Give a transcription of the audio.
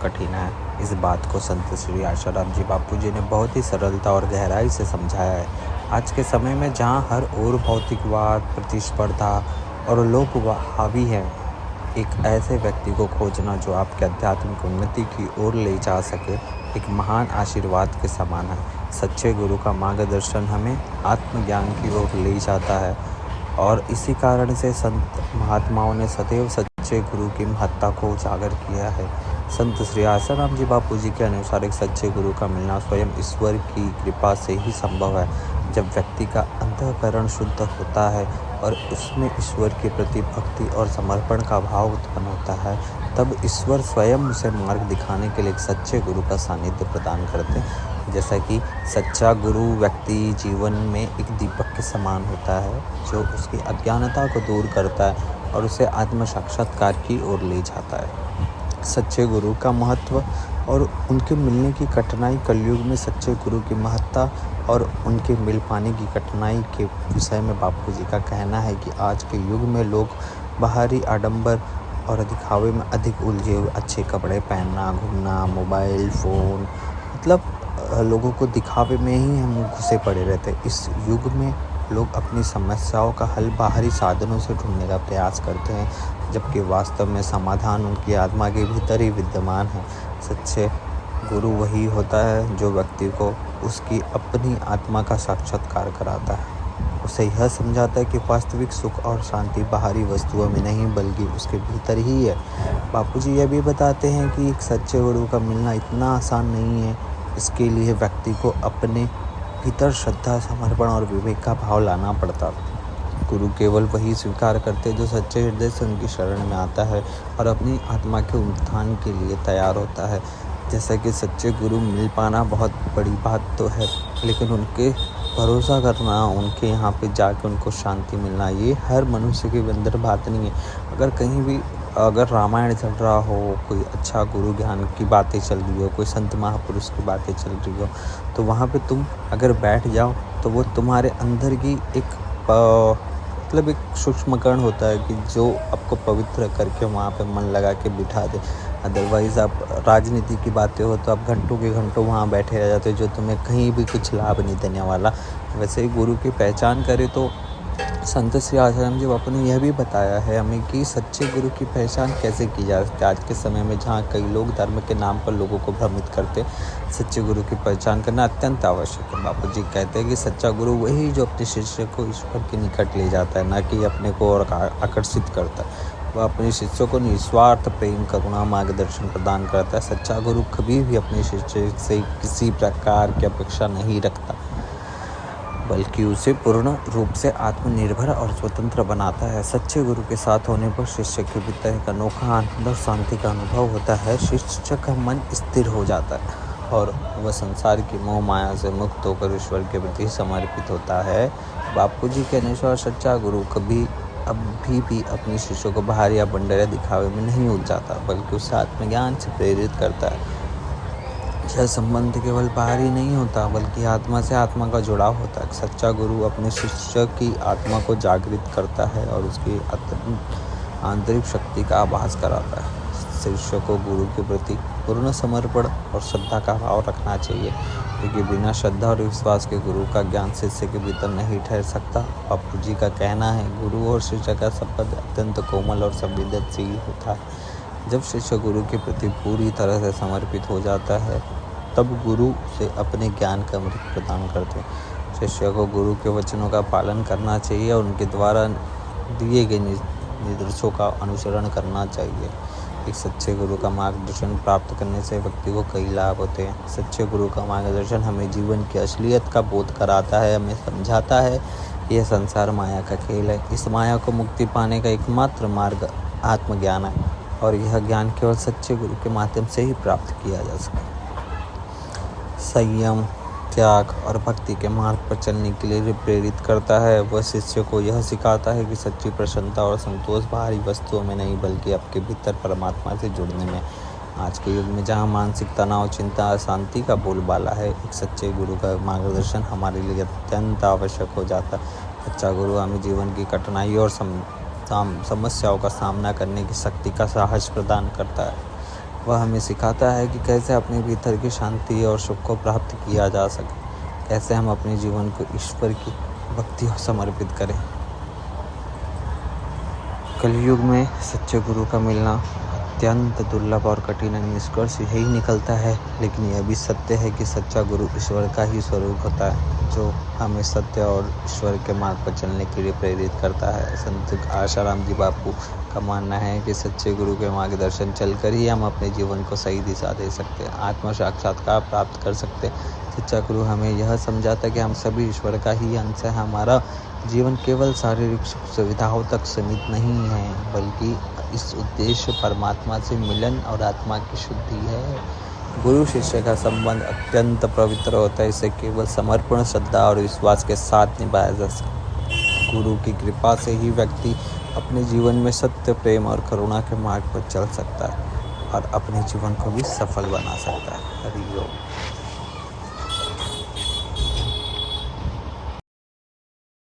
कठिन है। इस बात को संत श्री आशाराम जी बापू जी ने बहुत ही सरलता और गहराई से समझाया है। आज के समय में जहाँ हर ओर भौतिकवाद, प्रतिस्पर्धा और लोभ हावी है, एक ऐसे व्यक्ति को खोजना जो आपके आध्यात्मिक उन्नति की ओर ले जा सके, एक महान आशीर्वाद के समान है। सच्चे गुरु का मार्गदर्शन हमें आत्मज्ञान की ओर ले जाता है और इसी कारण से संत महात्माओं ने सदैव सच्चे गुरु की महत्ता को उजागर किया है। संत श्री आशाराम जी बापू जी के अनुसार एक सच्चे गुरु का मिलना स्वयं ईश्वर की कृपा से ही संभव है। जब व्यक्ति का अंतःकरण शुद्ध होता है और उसमें ईश्वर के प्रति भक्ति और समर्पण का भाव उत्पन्न होता है, तब ईश्वर स्वयं उसे मार्ग दिखाने के लिए एक सच्चे गुरु का सानिध्य प्रदान करते हैं। जैसा कि सच्चा गुरु व्यक्ति जीवन में एक दीपक के समान होता है, जो उसकी अज्ञानता को दूर करता है और उसे आत्म साक्षात्कार की ओर ले जाता है। सच्चे गुरु का महत्व और उनके मिलने की कठिनाई। कलयुग में सच्चे गुरु की महत्ता और उनके मिल पाने की कठिनाई के विषय में बापू जी का कहना है कि आज के युग में लोग बाहरी आडंबर और दिखावे में अधिक उलझे हुए, अच्छे कपड़े पहनना, घूमना, मोबाइल फ़ोन, मतलब लोगों को दिखावे में ही हम घुसे पड़े रहते हैं। इस युग में लोग अपनी समस्याओं का हल बाहरी साधनों से ढूंढने का प्रयास करते हैं, जबकि वास्तव में समाधान उनकी आत्मा के भीतर ही विद्यमान है। सच्चे गुरु वही होता है जो व्यक्ति को उसकी अपनी आत्मा का साक्षात्कार कराता है, उसे यह समझाता है कि वास्तविक सुख और शांति बाहरी वस्तुओं में नहीं बल्कि उसके भीतर ही है। बापूजी यह भी बताते हैं कि एक सच्चे गुरु का मिलना इतना आसान नहीं है। इसके लिए व्यक्ति को अपने भीतर श्रद्धा, समर्पण और विवेक का भाव लाना पड़ता। गुरु केवल वही स्वीकार करते जो सच्चे हृदय से उनकी शरण में आता है और अपनी आत्मा के उत्थान के लिए तैयार होता है। जैसा कि सच्चे गुरु मिल पाना बहुत बड़ी बात तो है, लेकिन उनके भरोसा करना, उनके यहाँ पे जाके उनको शांति मिलना, ये हर मनुष्य के अंदर बात नहीं है। अगर रामायण चल रहा हो, कोई अच्छा गुरु ज्ञान की बातें चल रही हो, कोई संत महापुरुष की बातें चल रही हो, तो वहाँ पे तुम अगर बैठ जाओ तो वो तुम्हारे अंदर की एक सूक्ष्म कण होता है कि जो आपको पवित्र करके वहाँ पे मन लगा के बिठा दे। अदरवाइज़ आप राजनीति की बातें हो तो आप घंटों के घंटों वहाँ बैठे रह जाते हो, जो तुम्हें कहीं भी कुछ लाभ नहीं देने वाला। वैसे ही गुरु की पहचान करें तो संत श्री आशाराम जी बापू ने यह भी बताया है हमें कि सच्चे गुरु की पहचान कैसे की जा सकती है। आज के समय में जहाँ कई लोग धर्म के नाम पर लोगों को भ्रमित करते, सच्चे गुरु की पहचान करना अत्यंत आवश्यक है। बापू जी कहते हैं कि सच्चा गुरु वही जो अपने शिष्य को ईश्वर के निकट ले जाता है, न कि अपने को और आकर्षित करता है। वह अपने शिष्यों को निस्वार्थ प्रेम, करुणा, मार्गदर्शन प्रदान करता है। सच्चा गुरु कभी भी अपने शिष्य से किसी प्रकार की अपेक्षा नहीं रखता, बल्कि उसे पूर्ण रूप से आत्मनिर्भर और स्वतंत्र बनाता है। सच्चे गुरु के साथ होने पर शिष्य के भीतर एक अनोखा आनंद और शांति का अनुभव होता है। शिष्य का मन स्थिर हो जाता है और वह संसार की मोह माया से मुक्त होकर ईश्वर के प्रति समर्पित होता है। बापू जी के अनुसार सच्चा गुरु कभी भी अपने शिष्यों को बाहर या बंडरे दिखावे में नहीं उलझाता, बल्कि उसे आत्मज्ञान से प्रेरित करता है। यह संबंध केवल बाहरी नहीं होता, बल्कि आत्मा से आत्मा का जुड़ाव होता है। सच्चा गुरु अपने शिष्य की आत्मा को जागृत करता है और उसकी आंतरिक शक्ति का आभास कराता है। शिष्य को गुरु के प्रति पूर्ण समर्पण और श्रद्धा का भाव रखना चाहिए, क्योंकि बिना श्रद्धा और विश्वास के गुरु का ज्ञान शिष्य के भीतर नहीं ठहर सकता। बापू जी का कहना है, गुरु और शिष्य का संबंध अत्यंत कोमल और संवेदनशील होता है। जब शिष्य गुरु के प्रति पूरी तरह से समर्पित हो जाता है, तब गुरु से अपने ज्ञान का अमृत प्रदान करते हैं। शिष्य को गुरु के वचनों का पालन करना चाहिए और उनके द्वारा दिए गए निर्देशों का अनुसरण करना चाहिए। एक सच्चे गुरु का मार्गदर्शन प्राप्त करने से व्यक्ति को कई लाभ होते हैं। सच्चे गुरु का मार्गदर्शन हमें जीवन की असलियत का बोध कराता है, हमें समझाता है यह संसार माया का खेल है। इस माया को मुक्ति पाने का एकमात्र मार्ग आत्मज्ञान है और यह ज्ञान केवल सच्चे गुरु के माध्यम से ही प्राप्त किया जा सकता है। संयम, त्याग और भक्ति के मार्ग पर चलने के लिए प्रेरित करता है। वह शिष्य को यह सिखाता है कि सच्ची प्रसन्नता और संतोष बाहरी वस्तुओं में नहीं, बल्कि आपके भीतर परमात्मा से जुड़ने में। आज के युग में जहाँ मानसिक तनाव, चिंता, अशांति का बोलबाला है, एक सच्चे गुरु का मार्गदर्शन हमारे लिए अत्यंत आवश्यक हो जाता है। सच्चा गुरु हमें जीवन की कठिनाई और समस्याओं का सामना करने की शक्ति का साहस प्रदान करता है। वह हमें सिखाता है कि कैसे अपने भीतर की शांति और सुख को प्राप्त किया जा सके, कैसे हम अपने जीवन को ईश्वर की भक्ति और समर्पित करें। कलयुग में सच्चे गुरु का मिलना अत्यंत दुर्लभ और कठिन है। निष्कर्ष यही निकलता है, लेकिन यह भी सत्य है कि सच्चा गुरु ईश्वर का ही स्वरूप होता है, जो हमें सत्य और ईश्वर के मार्ग पर चलने के लिए प्रेरित करता है। संत आशाराम जी बापू का मानना है कि सच्चे गुरु के मार्गदर्शन चलकर ही हम अपने जीवन को सही दिशा दे सकते हैं, आत्म साक्षात्कार प्राप्त कर सकते हैं। सच्चा गुरु हमें यह समझाता है कि हम सभी ईश्वर का ही अंश है। हमारा जीवन केवल शारीरिक सुख सुविधाओं तक सीमित नहीं है, बल्कि इस उद्देश्य परमात्मा से मिलन और आत्मा की शुद्धि है। गुरु शिष्य का संबंध अत्यंत पवित्र होता है। इसे केवल समर्पण, श्रद्धा और विश्वास के साथ निभाया जा सकता है। गुरु की कृपा से ही व्यक्ति अपने जीवन में सत्य, प्रेम और करुणा के मार्ग पर चल सकता है और अपने जीवन को भी सफल बना सकता है। हरि ओम।